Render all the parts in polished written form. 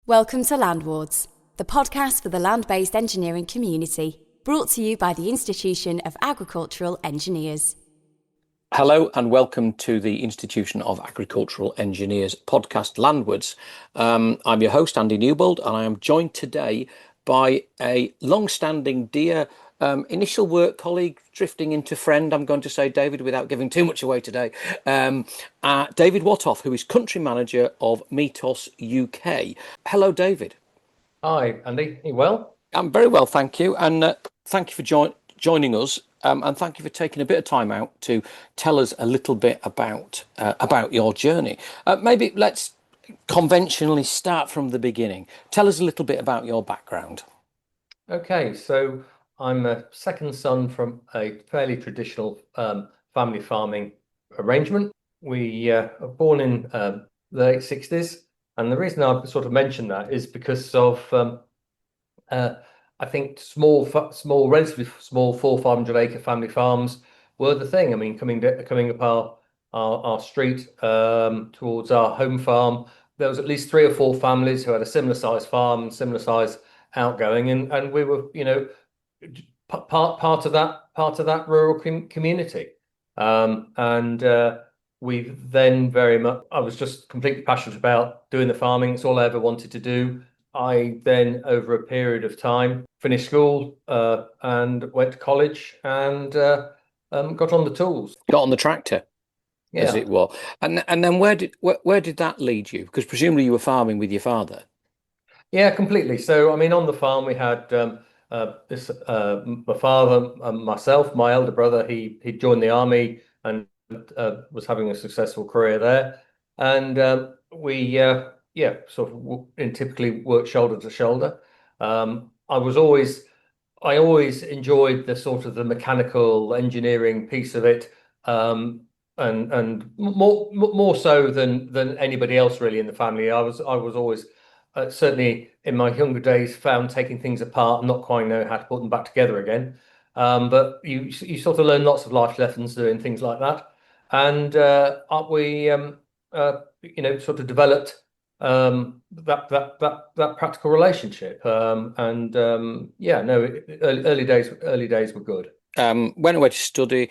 Welcome to Landwards, the podcast for the land-based engineering community, brought to you by the Institution of Agricultural Engineers. Hello and welcome to the Institution of Agricultural Engineers podcast Landwards. I'm your host, Andy Newbold, and I am joined today by a long-standing dear initial work colleague, drifting into friend, I'm going to say, David, without giving too much away today. David Whattoff, who is country manager of METOS UK. Hello, David. Hi, Andy. Are you well? I'm very well, thank you. And thank you for joining us. And thank you for taking a bit of time out to tell us a little bit about your journey. Maybe let's conventionally start from the beginning. Tell us a little bit about your background. Okay, so I'm a second son from a fairly traditional family farming arrangement. We are born in the late 60s, and the reason I sort of mentioned that is because of I think small, relatively small 400-500 acre family farms were the thing. I mean, coming up our street towards our home farm, there was at least 3 or 4 families who had a similar size farm and similar size outgoing, and we were, part of that rural community. We then very much, I was just completely passionate about doing the farming. It's all I ever wanted to do. I then, over a period of time, finished school and went to college and got on the tools. Got on the tractor, as it were. And then where did that lead you? Because presumably you were farming with your father. Yeah, completely. So, I mean, on the farm we had my father and myself, my elder brother. He joined the army and was having a successful career there, and we sort of typically worked shoulder to shoulder. I always enjoyed the sort of the mechanical engineering piece of it, and more so than anybody else really in the family. I was always certainly in my younger days found taking things apart and not quite know how to put them back together again. But you sort of learn lots of life lessons doing things like that, and we sort of developed that practical relationship. Early days were good. Went away to study.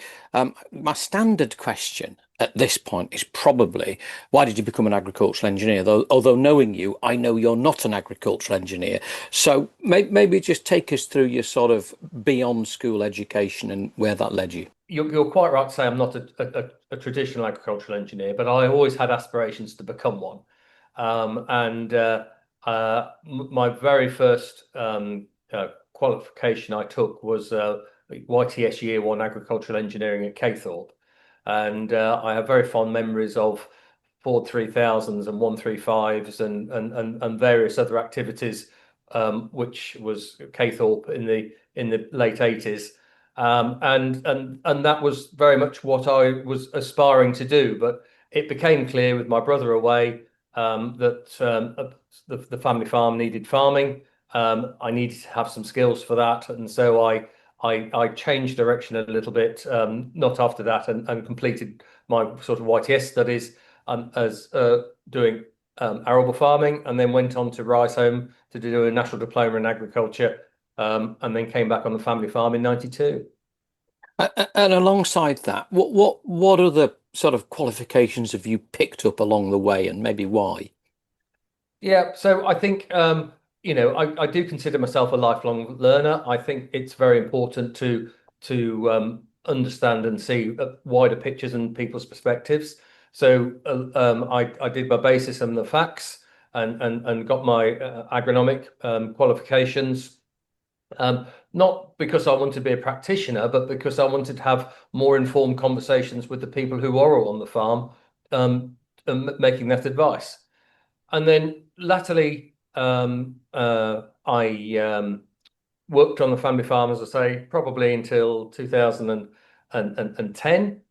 My standard question at this point is probably, why did you become an agricultural engineer? Although knowing you, I know you're not an agricultural engineer. So maybe just take us through your sort of beyond school education and where that led you. You're quite right to say I'm not a traditional agricultural engineer, but I always had aspirations to become one. My very first qualification I took was YTS Year 1 Agricultural Engineering at Caythorpe. And I have very fond memories of Ford 3000s and 135s and various other activities, which was Caythorpe in the late 80s. And that was very much what I was aspiring to do. But it became clear with my brother away that the family farm needed farming. I needed to have some skills for that, and so I changed direction a little bit, not after that, and completed my sort of YTS studies as doing arable farming, and then went on to Ricehome to do a national diploma in agriculture, and then came back on the family farm in '92. And alongside that, what other sort of qualifications have you picked up along the way, and maybe why? Yeah, so I think I do consider myself a lifelong learner. I think it's very important to understand and see wider pictures and people's perspectives. So I did my basis in the facts and got my agronomic qualifications. Not because I wanted to be a practitioner, but because I wanted to have more informed conversations with the people who are on the farm, making that advice. And then latterly, I worked on the family farm, as I say, probably until 2010,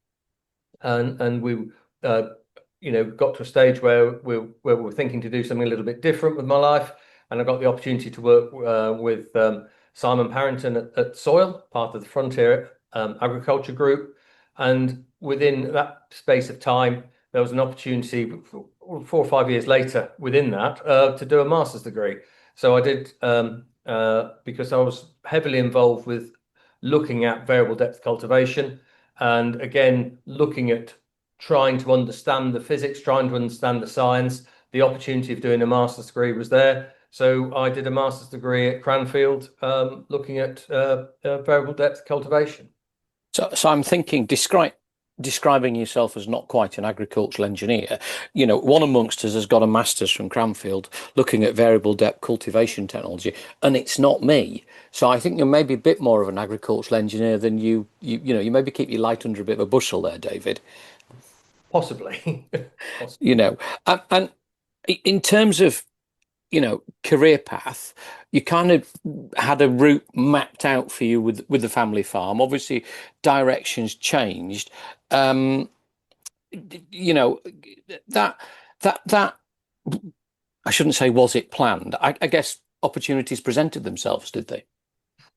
and we got to a stage where we were thinking to do something a little bit different with my life, and I got the opportunity to work with Simon Parrington at Soil, part of the Frontier Agriculture Group, and within that space of time, there was an opportunity 4 or 5 years later within that to do a master's degree. So I did because I was heavily involved with looking at variable depth cultivation, and again looking at trying to understand the physics, trying to understand the science. The opportunity of doing a master's degree was there. So I did a master's degree at Cranfield, looking at variable depth cultivation. So I'm thinking, describing yourself as not quite an agricultural engineer. One amongst us has got a master's from Cranfield looking at variable depth cultivation technology, and it's not me. So I think you're maybe a bit more of an agricultural engineer than you maybe keep your light under a bit of a bushel there, David. Possibly. And in terms of career path, you kind of had a route mapped out for you with the family farm. Obviously, directions changed. That I shouldn't say was it planned. I guess opportunities presented themselves, did they?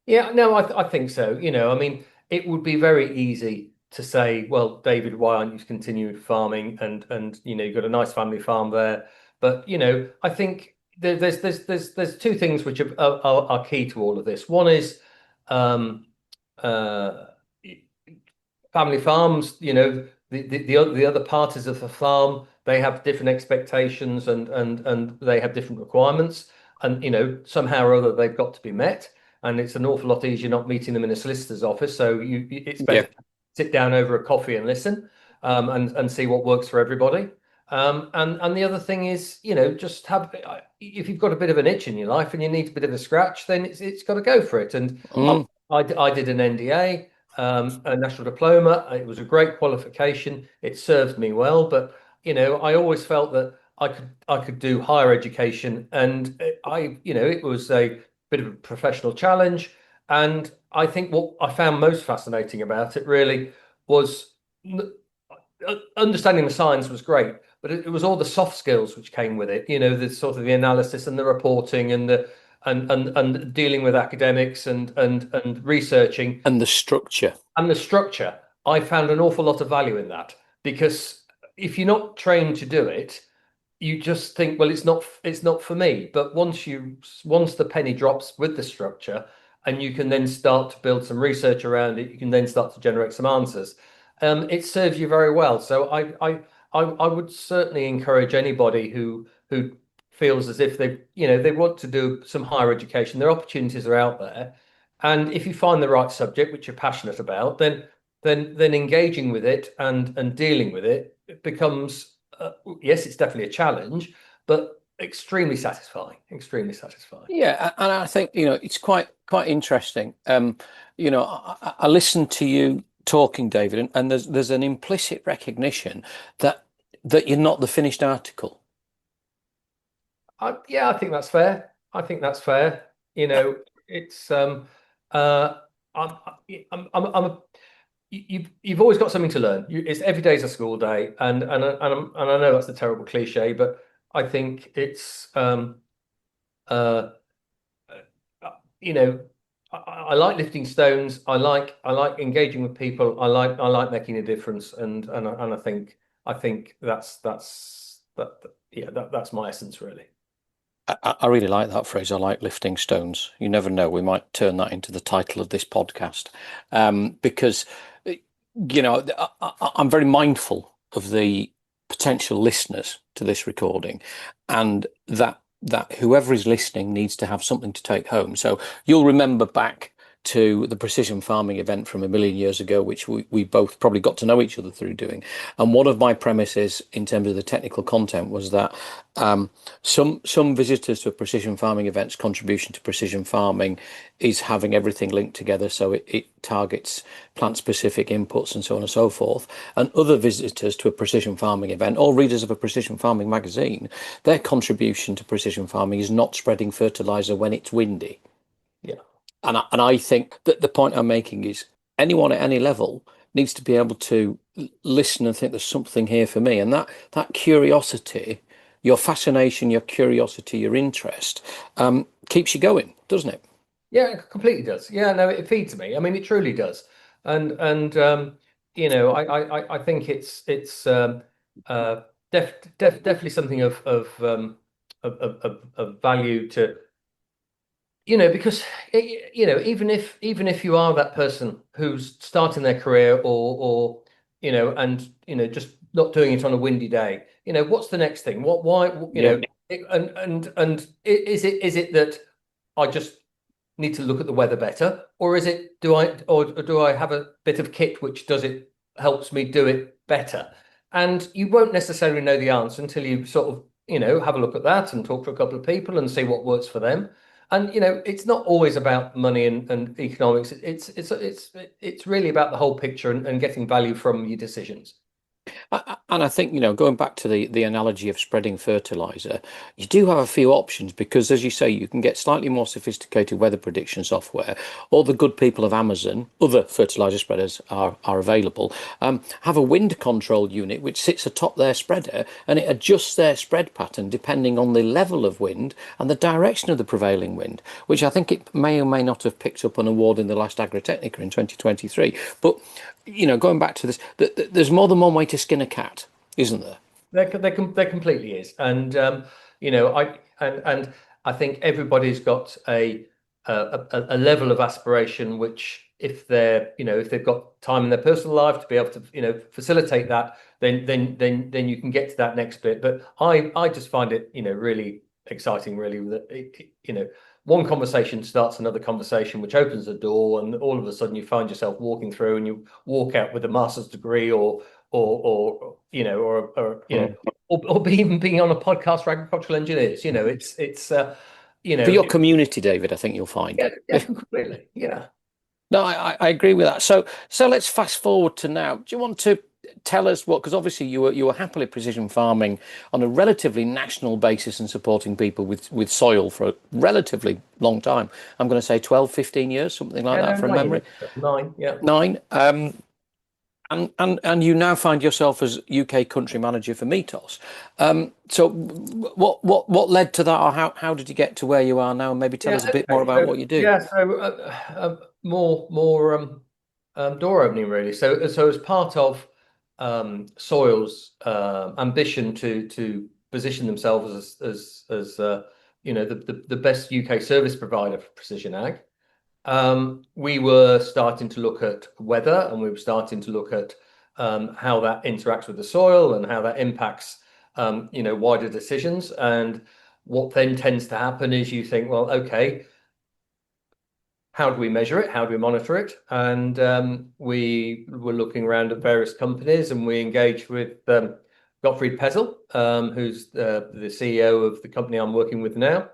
Yeah, no, I think so. I mean, it would be very easy to say, well, David, why aren't you continuing farming? And you've got a nice family farm there. But I think there's two things which are key to all of this. One is um, uh, family farms. The other parties of the farm, they have different expectations and they have different requirements, and somehow or other they've got to be met. And it's an awful lot easier not meeting them in a solicitor's office. So it's better to sit down over a coffee and listen, and see what works for everybody. And the other thing is, just have, if you've got a bit of an itch in your life and you need a bit of a scratch, then it's got to go for it. And I did an NDA, a national diploma. It was a great qualification. It served me well, but I always felt that I could do higher education, and it was a bit of a professional challenge. And I think what I found most fascinating about it really was understanding the science was great, but it was all the soft skills which came with it. The sort of the analysis and the reporting and the and dealing with academics and researching And the structure. I found an awful lot of value in that, because if you're not trained to do it, you just think, well, it's not for me. But once the penny drops with the structure, and you can then start to build some research around it, you can then start to generate some answers. It serves you very well. So I would certainly encourage anybody who feels as if they want to do some higher education. Their opportunities are out there, and if you find the right subject which you're passionate about, then engaging with it and dealing with it becomes yes, it's definitely a challenge, but extremely satisfying. Extremely satisfying. Yeah, and I think it's quite interesting. I listened to you talking, David, and there's an implicit recognition that you're not the finished article. Yeah, I think that's fair. I think that's fair. It's you've always got something to learn. It's every day's a school day, and I know that's a terrible cliche, but I think it's uh, I like lifting stones. I like engaging with people. I like making a difference, and I think that's my essence really. I really like that phrase. I like lifting stones. You never know. We might turn that into the title of this podcast, because I'm very mindful of the potential listeners to this recording, and that whoever is listening needs to have something to take home. So you'll remember back to the precision farming event from a million years ago, which we both probably got to know each other through doing. And one of my premises in terms of the technical content was that some visitors to a precision farming event's contribution to precision farming is having everything linked together, so it targets plant-specific inputs and so on and so forth. And other visitors to a precision farming event, or readers of a precision farming magazine, their contribution to precision farming is not spreading fertilizer when it's windy. Yeah. And I think that the point I'm making is anyone at any level needs to be able to listen and think there's something here for me. And that curiosity, your fascination, your curiosity, your interest, keeps you going, doesn't it? Yeah, it completely does. Yeah, no, it feeds me. I mean, it truly does. And I think it's definitely something of value to, because even if you are that person who's starting their career or just not doing it on a windy day, what's the next thing? Why, Yeah. is it that I just need to look at the weather better, or is it do I have a bit of kit which helps me do it better? And you won't necessarily know the answer until you sort of have a look at that and talk to a couple of people and see what works for them. And it's not always about money and economics. It's really about the whole picture and getting value from your decisions. And I think, going back to the analogy of spreading fertilizer, you do have a few options because, as you say, you can get slightly more sophisticated weather prediction software, or the good people of Amazon, other fertilizer spreaders are available, have a wind control unit which sits atop their spreader and it adjusts their spread pattern depending on the level of wind and the direction of the prevailing wind, which I think it may or may not have picked up an award in the last Agritechnica in 2023. But going back to this, there's more than one way to skin a cat, isn't there? There completely is, and I think everybody's got a level of aspiration which, if they've got time in their personal life to be able to facilitate that, then you can get to that next bit. But I just find it really exciting, really, that one conversation starts another conversation, which opens a door, and all of a sudden you find yourself walking through, and you walk out with a master's degree, or even being on a podcast for agricultural engineers. It's For your community, David, I think you'll find. yeah, completely, yeah. No, I agree with that. So let's fast forward to now. Do you want to tell us what? Because obviously you were happily precision farming on a relatively national basis and supporting people with soil for a relatively long time. I'm going to say 12, 15 years, something like that, from memory. 9, yeah. 9. And you now find yourself as UK country manager for METOS. So what led to that, or how did you get to where you are now? And maybe tell us a bit more about what you do. Yeah, so more door opening, really. So as part of Soil's ambition to position themselves as the best UK service provider for precision ag, we were starting to look at weather, and we were starting to look at how that interacts with the soil and how that impacts wider decisions. And what then tends to happen is you think, well, okay, how do we measure it? How do we monitor it? And we were looking around at various companies, and we engaged with Gottfried Pezel, who's the CEO of the company I'm working with now.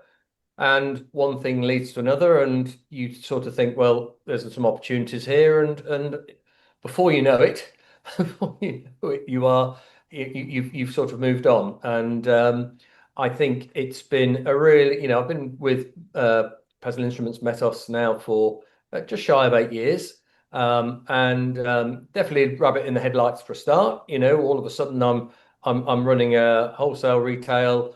And one thing leads to another, and you sort of think, well, there's some opportunities here, and before you know it, you've sort of moved on. And I think it's been a really, I've been with Pezel Instruments METOS now for just shy of 8 years, and definitely rabbit in the headlights for a start. All of a sudden I'm running a wholesale retail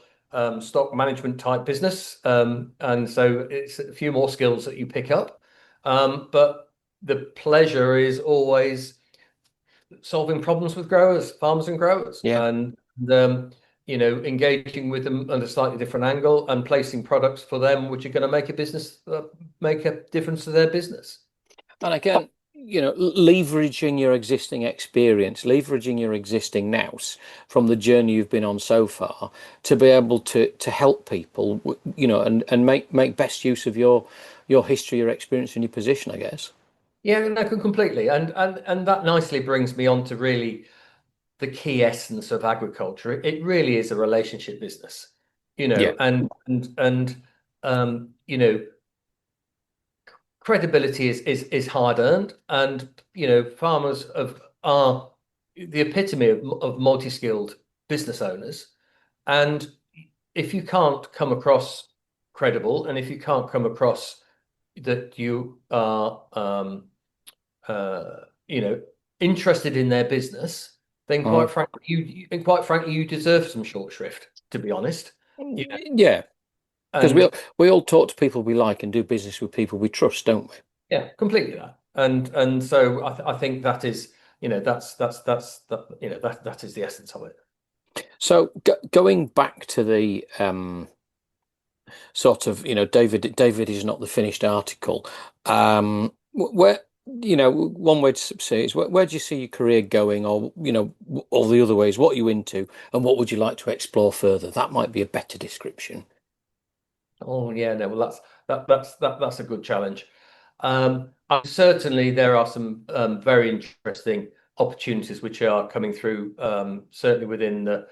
stock management type business, and so it's a few more skills that you pick up, but the pleasure is always solving problems with farmers and growers, Yeah. and engaging with them at a slightly different angle and placing products for them which are going to make a difference to their business. And again, leveraging your existing experience, leveraging your existing nous from the journey you've been on so far, to be able to help people, and make best use of your history, your experience, and your position, I guess. Yeah, no, completely. And that nicely brings me on to really the key essence of agriculture. It really is a relationship business, Yeah. and credibility is hard earned, and farmers are the epitome of multi-skilled business owners. And if you can't come across credible, and if you can't come across that you are interested in their business, then quite frankly you deserve some short shrift, to be honest. Yeah. Because we all talk to people we like and do business with people we trust, don't we? Yeah, completely that. And so I think that is, that is the essence of it. So going back to the sort of, David is not the finished article. Where, one way to say is where do you see your career going, or or the other ways, what are you into, and what would you like to explore further? That might be a better description. Oh yeah, no, well that's a good challenge. Certainly there are some very interesting opportunities which are coming through, certainly within the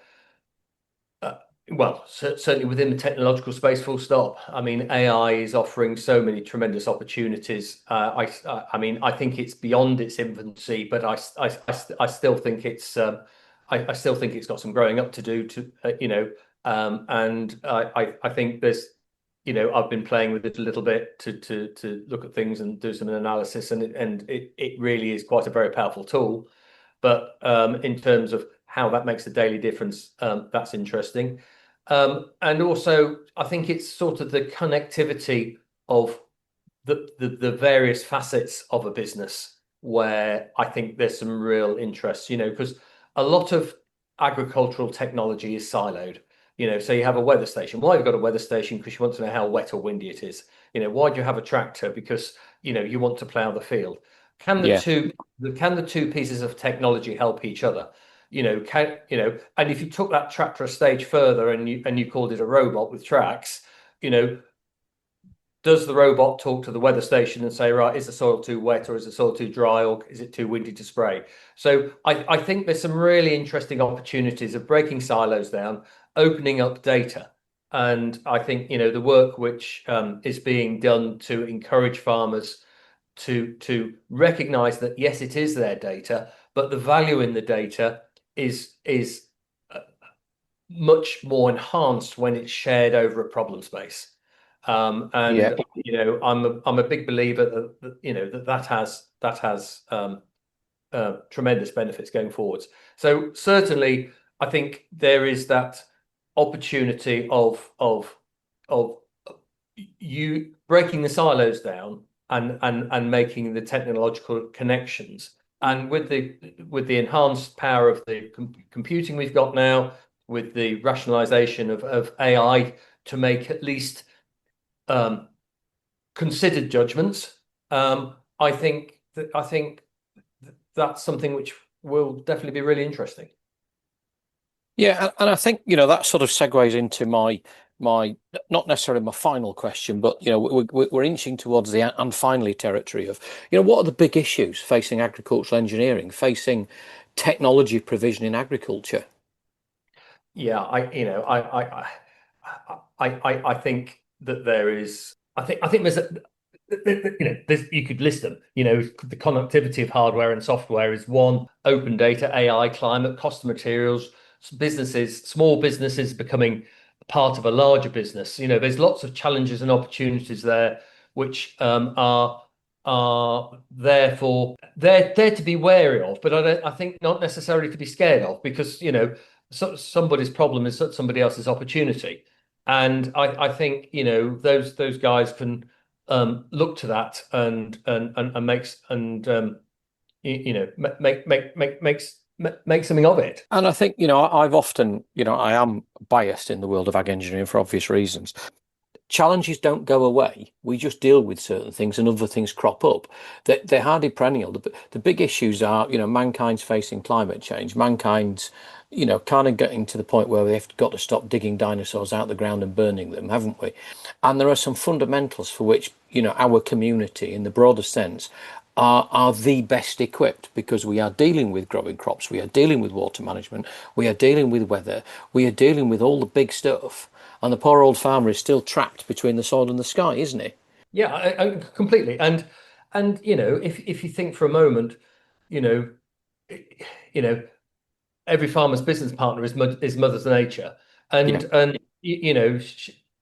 certainly within the technological space, full stop. I mean, AI is offering so many tremendous opportunities. I mean, I think it's beyond its infancy, but I still think I still think it's got some growing up to do. And I think there's, I've been playing with it a little bit to look at things and do some analysis, and it really is quite a very powerful tool. But in terms of how that makes a daily difference, that's interesting. And also, I think it's sort of the connectivity of the various facets of a business where I think there's some real interest, because a lot of agricultural technology is siloed. So you have a weather station. Why have you got a weather station? Because you want to know how wet or windy it is. Why do you have a tractor? Because you want to plow the field. Can the Yeah. two pieces of technology help each other? And if you took that tractor a stage further and you called it a robot with tracks, does the robot talk to the weather station and say, right, is the soil too wet, or is the soil too dry, or is it too windy to spray? So I think there's some really interesting opportunities of breaking silos down, opening up data. And I think, the work which is being done to encourage farmers to recognize that, yes, it is their data, but the value in the data is much more enhanced when it's shared over a problem space. Yeah. I'm a big believer that has tremendous benefits going forwards. So certainly, I think there is that opportunity of you breaking the silos down and making the technological connections. And with the enhanced power of the computing we've got now, with the rationalization of AI to make at least considered judgments, I think that's something which will definitely be really interesting. Yeah, and I think that sort of segues into my not necessarily my final question, but we're inching towards the and finally territory of what are the big issues facing agricultural engineering, facing technology provision in agriculture? Yeah, I think that there is. I think there's you could list them. The connectivity of hardware and software is one. Open data, AI, climate, cost of materials, small businesses becoming part of a larger business. There's lots of challenges and opportunities there, which are therefore they're to be wary of, but I think not necessarily to be scared of, because somebody's problem is somebody else's opportunity. And I think those guys can look to that and make something of it. And I think I've often I am biased in the world of ag engineering for obvious reasons. Challenges don't go away. We just deal with certain things and other things crop up. They're hardly perennial. The big issues are, mankind's facing climate change. Mankind's, kind of getting to the point where we've got to stop digging dinosaurs out of the ground and burning them, haven't we? And there are some fundamentals for which, our community, in the broader sense, are the best equipped, because we are dealing with growing crops, we are dealing with water management, we are dealing with weather, we are dealing with all the big stuff. And the poor old farmer is still trapped between the soil and the sky, isn't he? Yeah, I completely. And if you think for a moment, you know, you know, every farmer's business partner is Mother Nature, Yeah. and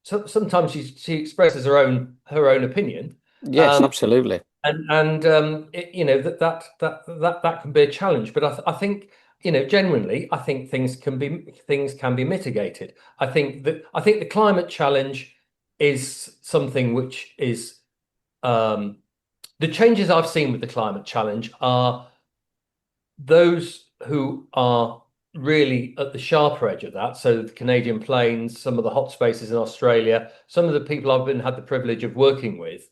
sometimes she expresses her own opinion, Yes, absolutely. that can be a challenge. But I think genuinely, I think things can be mitigated. I think the climate challenge is something which is the changes I've seen with the climate challenge are those who are really at the sharper edge of that. So the Canadian plains, some of the hot spaces in Australia, some of the people I've had the privilege of working with,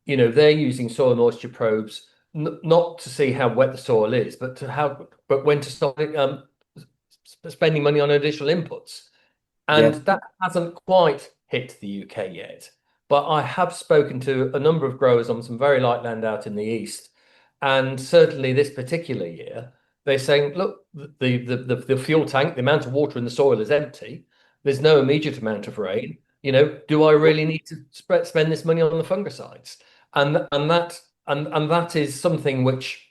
they're using soil moisture probes not to see how wet the soil is, but when to start spending money on additional inputs. And Yeah. that hasn't quite hit the UK yet. But I have spoken to a number of growers on some very light land out in the east. And certainly this particular year, they're saying, look, the fuel tank, the amount of water in the soil is empty. There's no immediate amount of rain. Do I really need to spend this money on the fungicides? And that is something which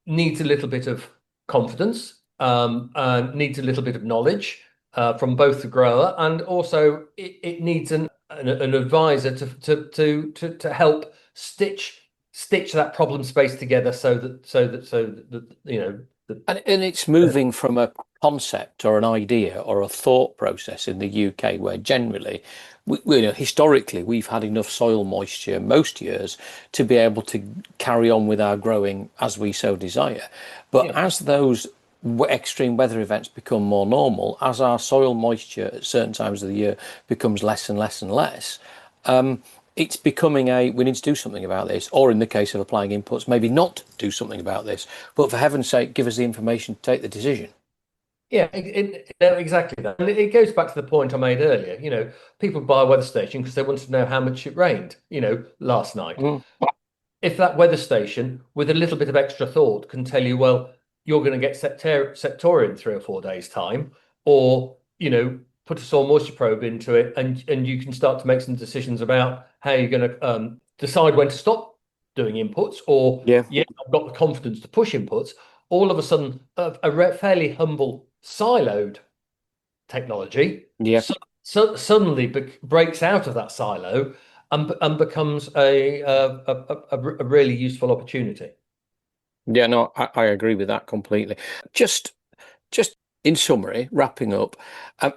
needs a little bit of confidence, needs a little bit of knowledge from both the grower, and also it needs an advisor to help stitch that problem space together so that And it's moving from a concept or an idea or a thought process in the UK where generally, historically, we've had enough soil moisture most years to be able to carry on with our growing as we so desire. But as those extreme weather events become more normal, as our soil moisture at certain times of the year becomes less and less and less, it's becoming we need to do something about this, or in the case of applying inputs, maybe not do something about this, but for heaven's sake, give us the information to take the decision. Yeah, exactly that. And it goes back to the point I made earlier. People buy a weather station because they want to know how much it rained, last night. If that weather station, with a little bit of extra thought, can tell you, well, you're going to get septoria in 3 or 4 days' time, or, put a soil moisture probe into it, and you can start to make some decisions about how you're going to decide when to stop doing inputs, or I've got the confidence to push inputs. All of a sudden, a fairly humble siloed technology suddenly breaks out of that silo and becomes a really useful opportunity. Yeah, no, I agree with that completely. Just in summary, wrapping up,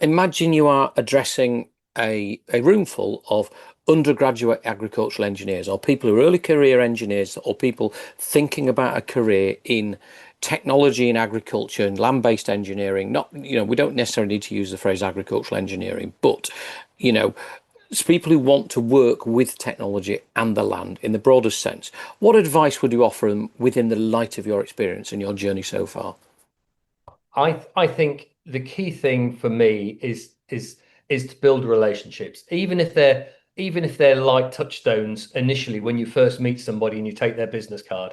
imagine you are addressing a room full of undergraduate agricultural engineers, or people who are early career engineers, or people thinking about a career in technology in agriculture and land-based engineering. Not, we don't necessarily need to use the phrase agricultural engineering, but it's people who want to work with technology and the land in the broadest sense. What advice would you offer them within the light of your experience and your journey so far? I think the key thing for me is to build relationships, even if they're light touchstones initially when you first meet somebody and you take their business card.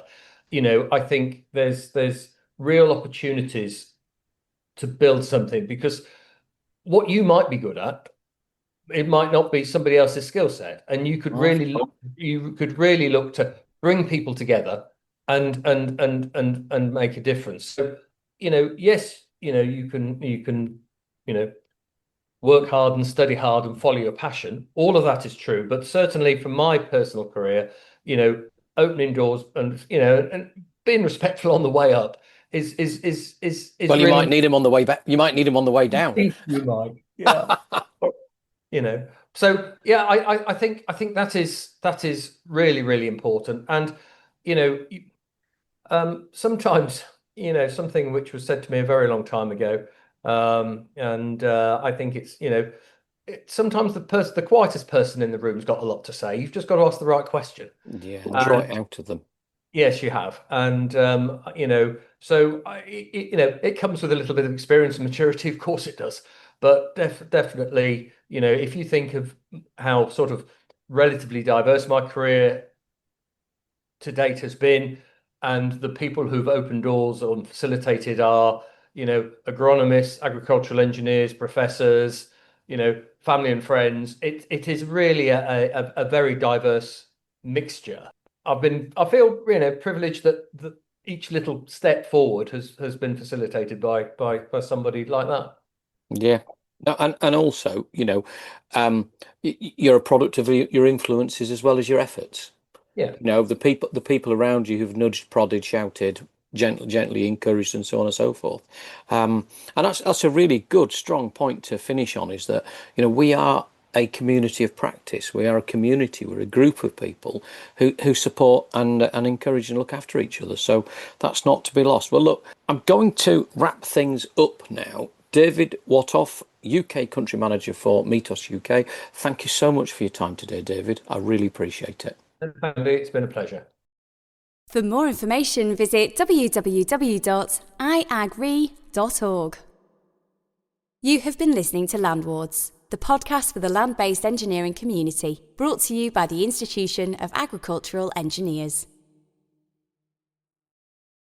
I think there's real opportunities to build something, because what you might be good at, it might not be somebody else's skill set, and you could really look to bring people together and make a difference. So, yes, you can work hard and study hard and follow your passion. All of that is true, but certainly from my personal career, opening doors and being respectful on the way up is well, you really, might need him on the way back. You might need him on the way down. you might, yeah. So yeah, I think that is really, really important. And sometimes something which was said to me a very long time ago, and I think it's sometimes the quietest person in the room's got a lot to say. You've just got to ask the right question. Yeah, draw it out of them. Yes, you have. And so it comes with a little bit of experience and maturity, of course it does. But definitely, if you think of how sort of relatively diverse my career to date has been, and the people who've opened doors and facilitated are, agronomists, agricultural engineers, professors, family and friends. It is really a very diverse mixture. I feel privileged that each little step forward has been facilitated by somebody like that. Yeah. No, and also, you're a product of your influences as well as your efforts. Yeah. The people around you who've nudged, prodded, shouted, gently encouraged, and so on and so forth. And that's a really good, strong point to finish on, is that, we are a community of practice. We are a community. We're a group of people who support and encourage and look after each other. So that's not to be lost. Well, look, I'm going to wrap things up now. David Whattoff, UK Country Manager for METOS UK. Thank you so much for your time today, David. I really appreciate it. It's been a pleasure. For more information, visit www.iagri.org. You have been listening to Landwards, the podcast for the land-based engineering community, brought to you by the Institution of Agricultural Engineers.